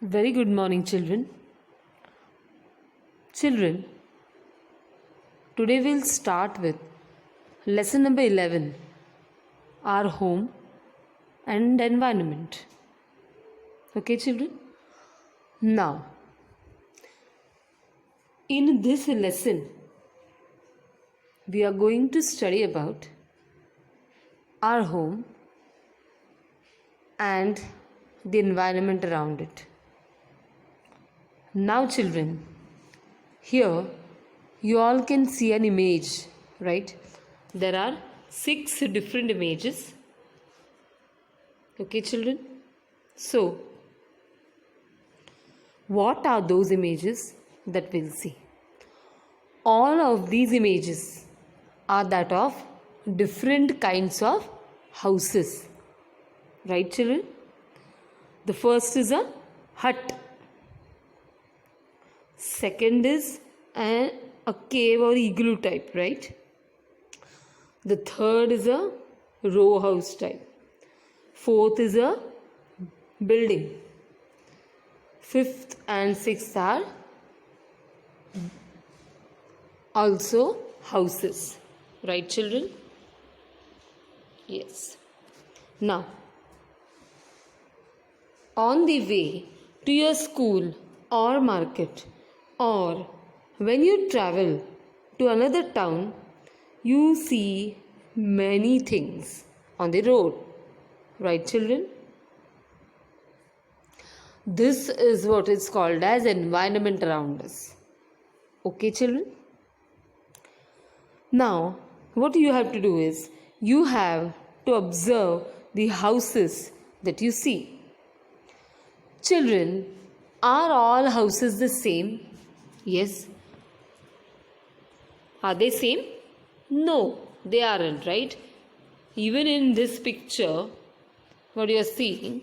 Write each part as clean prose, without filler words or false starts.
Very good morning, children. Children, today we'll start with lesson number 11, our home and environment. Okay, children? Now, in this lesson, we are going to study about our home and the environment around it. Now, children, here you all can see an image, right? There are 6 different images. Okay, children? So, what are those images that we'll see? All of these images are that of different kinds of houses. Right, children? The first is a hut. Second is a cave or igloo type, right? The third is a row house type. Fourth is a building. Fifth and sixth are also houses. Right, children? Yes. Now, on the way to your school or market, or when you travel to another town, you see many things on the road. Right, children? This is what is called as environment around us. Okay, children? Now, what you have to do is, you have to observe the houses that you see. Children, are all houses the same? Yes. Are they same? No, they aren't, right? Even in this picture, what you are seeing,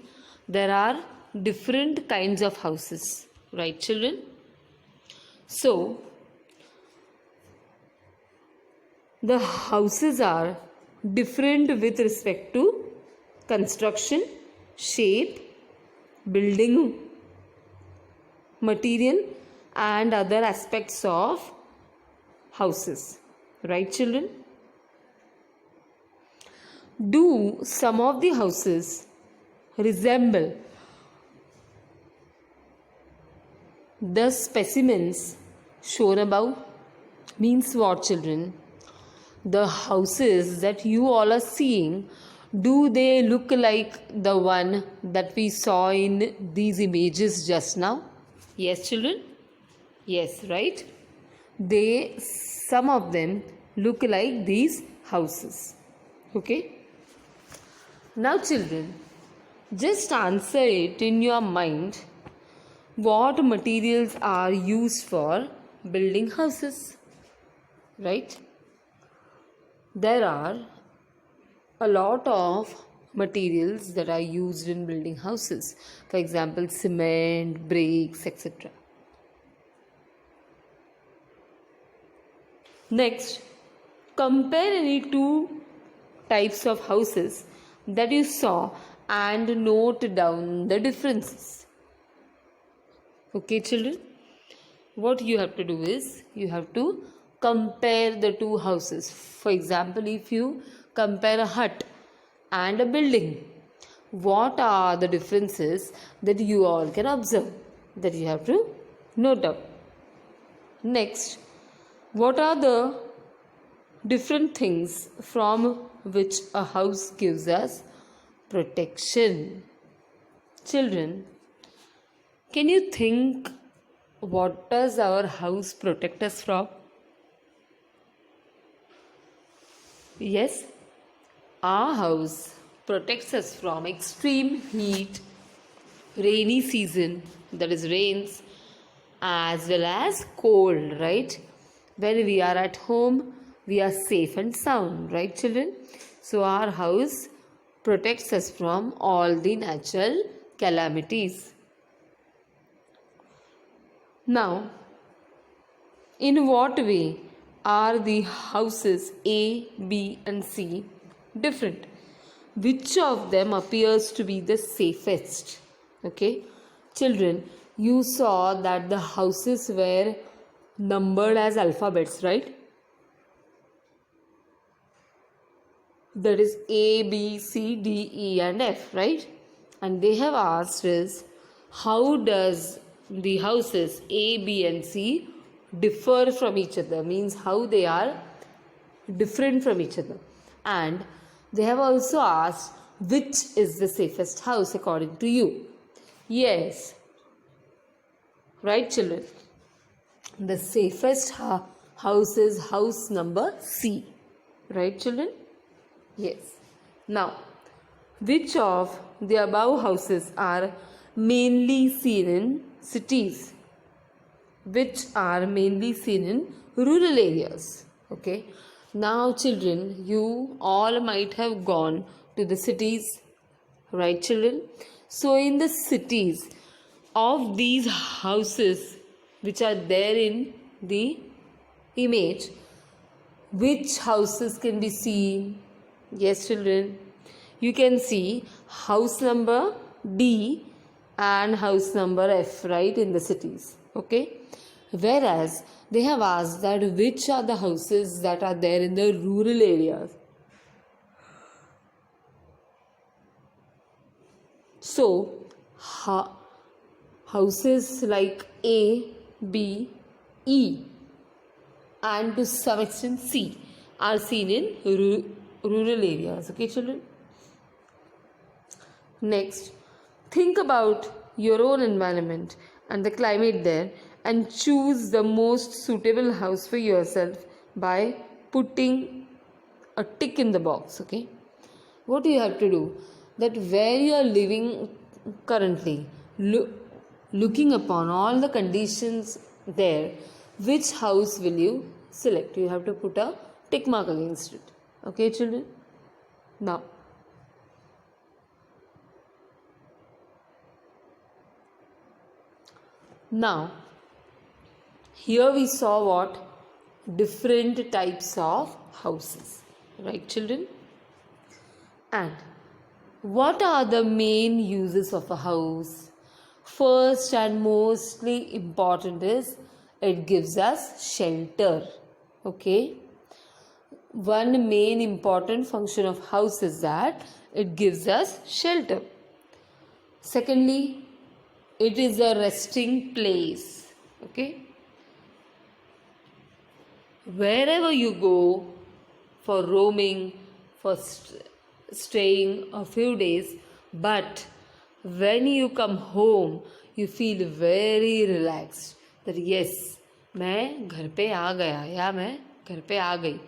there are different kinds of houses, right, children? So, the houses are different with respect to construction, shape, building material and other aspects of houses. Right, children? Do some of the houses resemble the specimens shown above? Means what, children? The houses that you all are seeing, do they look like the one that we saw in these images just now? Yes, children? Yes, right? Some of them look like these houses. Okay? Now, children, just answer it in your mind. What materials are used for building houses? Right? There are a lot of materials that are used in building houses. For example, cement, bricks, etc. Next, compare any two types of houses that you saw and note down the differences. Okay, children? What you have to do is, you have to compare the two houses. For example, if you compare a hut and a building, what are the differences that you all can observe, that you have to note down? Next, what are the different things from which a house gives us protection? Children, can you think, what does our house protect us from? Yes, our house protects us from extreme heat, rainy season, that is rains, as well as cold, right? When we are at home, we are safe and sound, right, children? So our house protects us from all the natural calamities. Now, in what way are the houses A, B and C different? Which of them appears to be the safest? Okay, Children, you saw that the houses were numbered as alphabets, right? That is A, B, C, D, E, and F, right? And they have asked us, how does the houses A, B, and C differ from each other? Means how they are different from each other. And they have also asked, which is the safest house according to you? Yes, right, children? The safest house is house number C, right, children? Yes. Now, which of the above houses are mainly seen in cities? Which are mainly seen in rural areas? Okay. Now, children, you all might have gone to the cities, right, children? So, in the cities, of these houses which are there in the image, which houses can be seen? Yes, children, you can see house number D and house number F, right, in the cities. Okay. Whereas they have asked that which are the houses that are there in the rural areas. So, houses like A, B, E, and to some extent C are seen in rural areas. Okay, children? Next, think about your own environment and the climate there and choose the most suitable house for yourself by putting a tick in the box. Okay, what you have to do, that where you are living currently, looking upon all the conditions there, which house will you select? You have to put a tick mark against it. Okay, children? Now, here we saw what? Different types of houses. Right, children? And what are the main uses of a house? First and mostly important is it gives us shelter. Okay? One main important function of house is that it gives us shelter. Secondly, it is a resting place. Okay? Wherever you go for roaming, for staying a few days, but when you come home, you feel very relaxed that yes, मैं घर पे आ गया या मैं घर पे आ गई,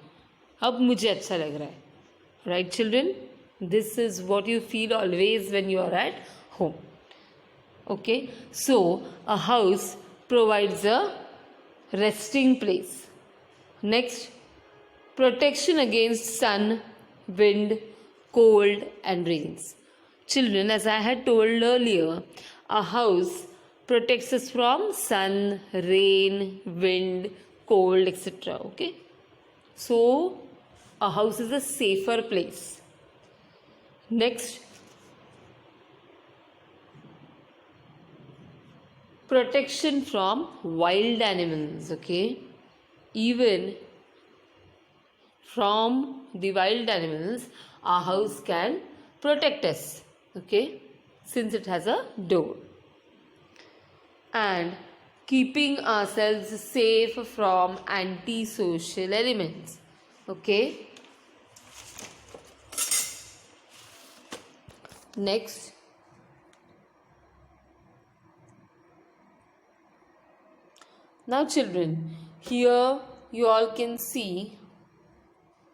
अब मुझे अच्छा लग रहा है. Right, children? This is what you feel always when you are at home. Okay, so a house provides a resting place. Next, protection against sun, wind, cold and rains. Children, as I had told earlier, a house protects us from sun, rain, wind, cold, etc. Okay, so a house is a safer place. Next, protection from wild animals. Okay, even from the wild animals, our house can protect us. Okay, since it has a door. And keeping ourselves safe from antisocial elements. Okay. Next, now children, here you all can see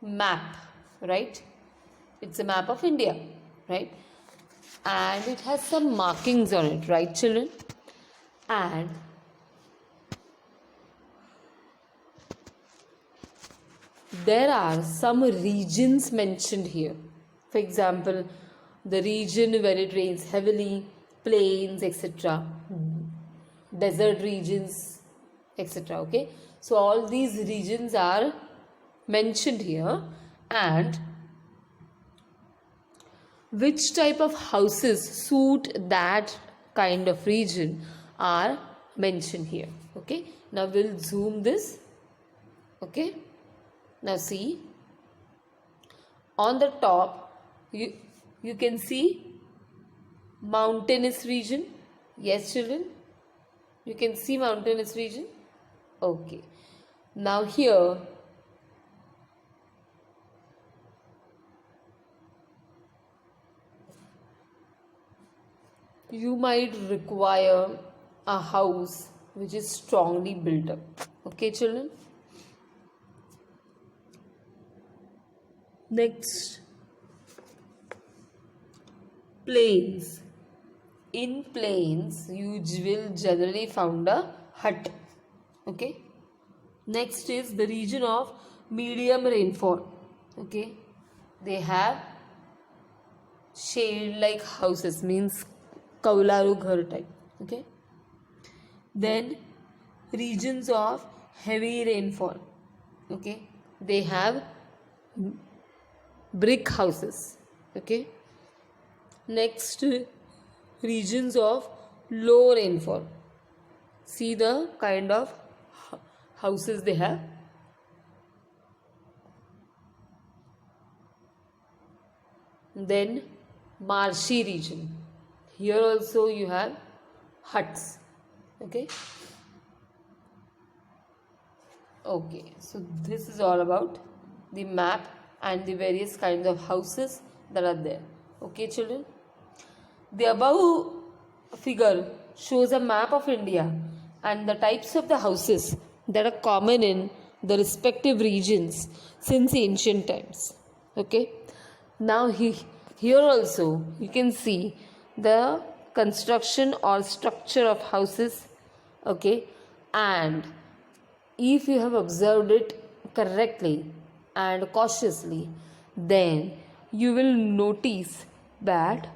map, right? It's a map of India, right? And it has some markings on it, right, children? And there are some regions mentioned here. For example, the region where it rains heavily, plains, etc., desert regions, etc. Okay, so all these regions are mentioned here. And which type of houses suit that kind of region are mentioned here. Okay, now we'll zoom this. Okay, now see, on the top you can see mountainous region. Yes, children, you can see mountainous region. Okay, now here you might require a house which is strongly built up. Okay, children. Next, plains. In plains, you will generally found a hut. Okay. Next is the region of medium rainfall. Okay, they have shade like houses, means kaularu ghar type. Okay, then regions of heavy rainfall. Okay, they have brick houses. Okay, next, regions of low rainfall. See the kind of houses they have. Then marshy region. Here also you have huts. Okay. Okay, so this is all about the map and the various kinds of houses that are there. Okay, children. The above figure shows a map of India and the types of the houses that are common in the respective regions since ancient times. Okay. Now here also you can see the construction or structure of houses. Okay, and if you have observed it correctly and cautiously, then you will notice that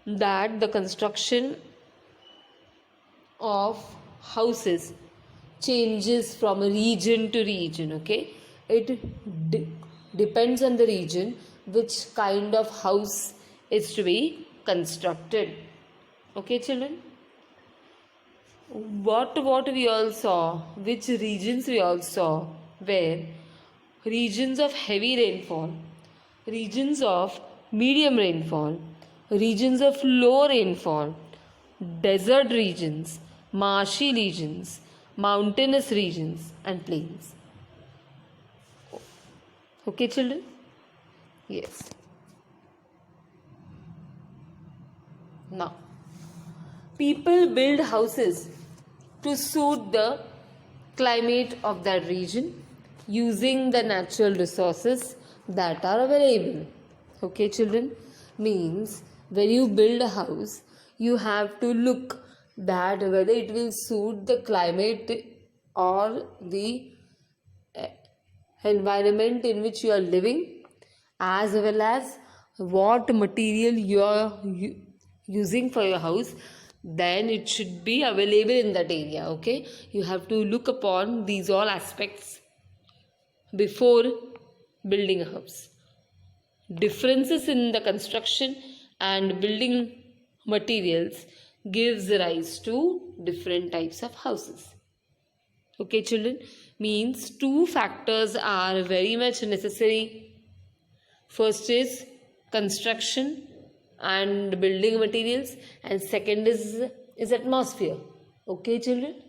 the construction of houses changes from region to region. Okay, it depends on the region which kind of house is to be constructed. Okay, children, what we all saw, which regions we all saw, were regions of heavy rainfall, regions of medium rainfall, regions of low rainfall, desert regions, marshy regions, mountainous regions, and plains. Okay, children? Yes. Now, people build houses to suit the climate of that region using the natural resources that are available. Okay, children? Means when you build a house, you have to look that whether it will suit the climate or the environment in which you are living, as well as what material you are using for your house, then it should be available in that area. Okay, you have to look upon these all aspects before building a house. Differences in the construction and building materials gives rise to different types of houses. Okay, children, means two factors are very much necessary. First is construction and building materials, and second is atmosphere. Okay, children?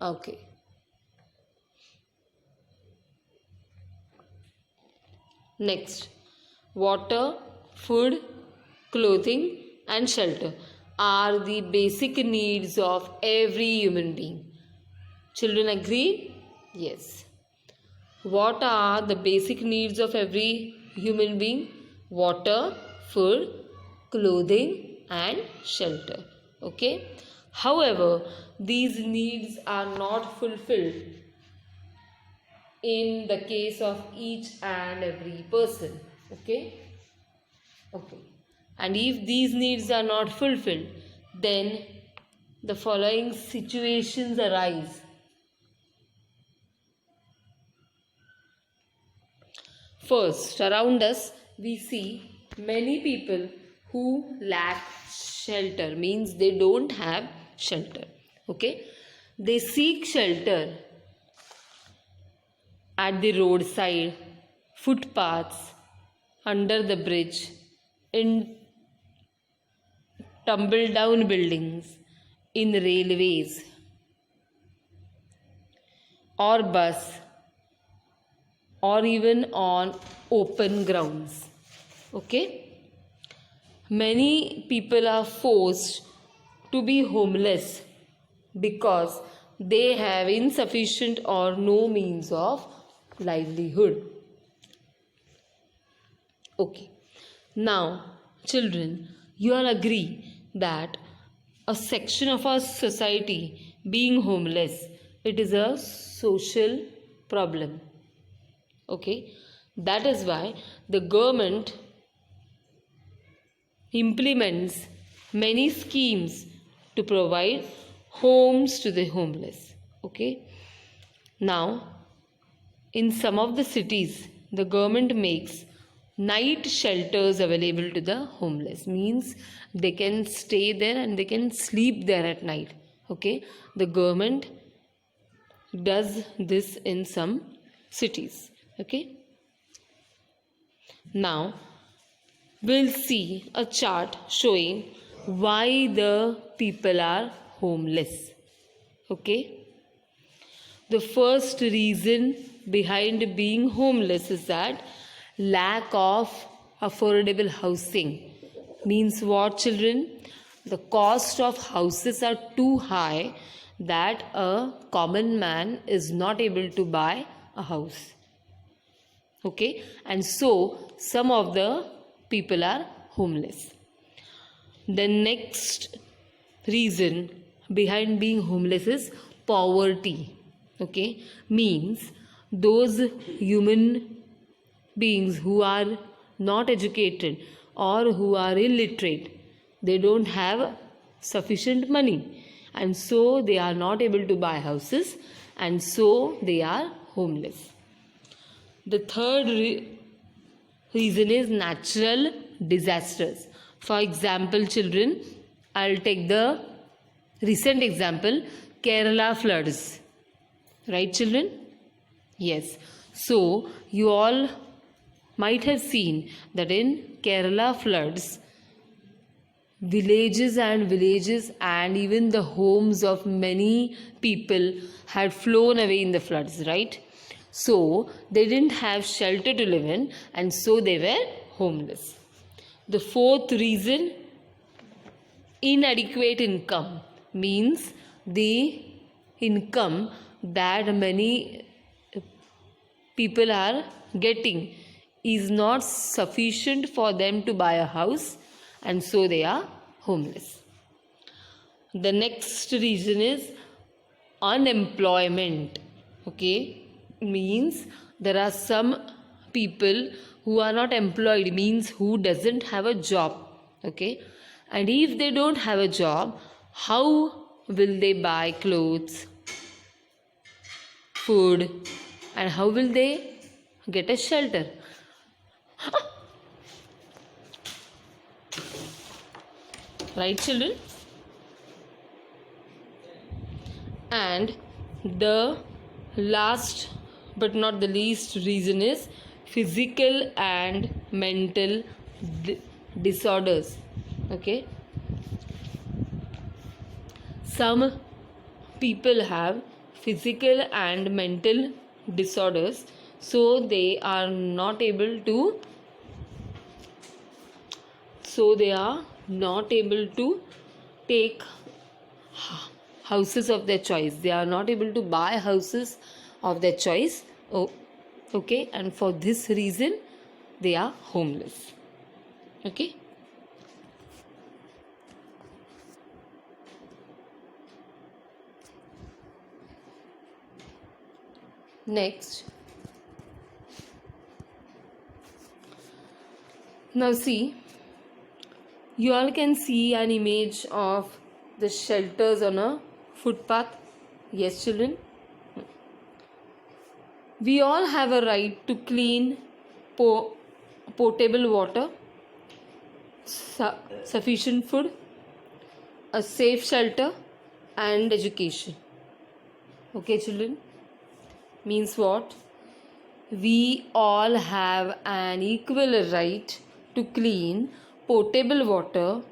Okay. Next, water, food, clothing, and shelter are the basic needs of every human being. Children agree? Yes. What are the basic needs of every human being? Water, food, clothing, and shelter. Okay. However, these needs are not fulfilled in the case of each and every person. Okay. Okay. And if these needs are not fulfilled, then the following situations arise. First, around us we see many people who lack shelter, means they don't have shelter. Okay, they seek shelter at the roadside, footpaths, under the bridge, in tumble down buildings, in railways or bus, or even on open grounds. Okay, many people are forced to be homeless because they have insufficient or no means of livelihood. Okay, now children, you all agree that a section of our society being homeless, it is a social problem. Okay, that is why the government implements many schemes to provide homes to the homeless. Okay, now in some of the cities the government makes night shelters available to the homeless, means they can stay there and they can sleep there at night. Okay, the government does this in some cities. Okay, now we'll see a chart showing why the people are homeless. Okay, the first reason behind being homeless is that lack of affordable housing. Means what, children? The cost of houses are too high that a common man is not able to buy a house. Okay, and so some of the people are homeless. The next reason behind being homeless is poverty. Okay, means those human beings who are not educated or who are illiterate, they don't have sufficient money, and so they are not able to buy houses, and so they are homeless. The third reason is natural disasters. For example, children, I'll take the recent example, Kerala floods. Right, children? Yes. So you all might have seen that in Kerala floods, villages and even the homes of many people had flown away in the floods, right? So they didn't have shelter to live in, and so they were homeless. The fourth reason, inadequate income, means the income that many people are getting is not sufficient for them to buy a house, and so they are homeless. The next reason is unemployment. Okay, means there are some people who are not employed, means who doesn't have a job. Okay, and if they don't have a job, how will they buy clothes, food, and how will they get a shelter? Right, children? And the last but not the least reason is physical and mental disorders. Okay, some people have physical and mental disorders, so they are not able to take houses of their choice. They are not able to buy houses of their choice. Okay, and for this reason they are homeless. Okay, next, now see, you all can see an image of the shelters on a footpath. Yes, children? We all have a right to clean potable water, sufficient food, a safe shelter, and education. Okay, children? Means what? We all have an equal right to clean, potable water,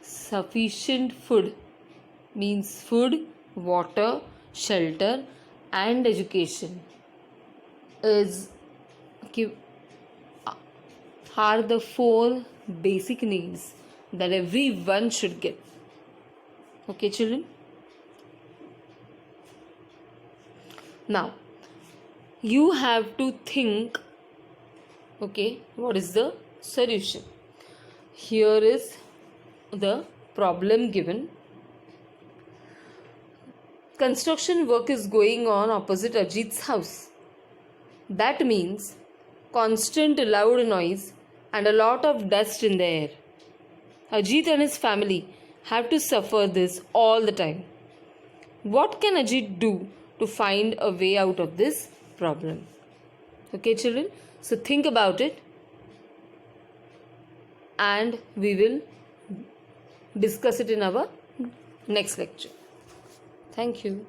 sufficient food. Means food, water, shelter, and education is are the four basic needs that everyone should get. Okay, children? Now, you have to think, okay, what is the solution? Here is the problem given. Construction work is going on opposite Ajit's house. That means constant loud noise and a lot of dust in the air. Ajit and his family have to suffer this all the time. What can Ajit do to find a way out of this problem? Okay, children? So think about it and we will discuss it in our next lecture. Thank you.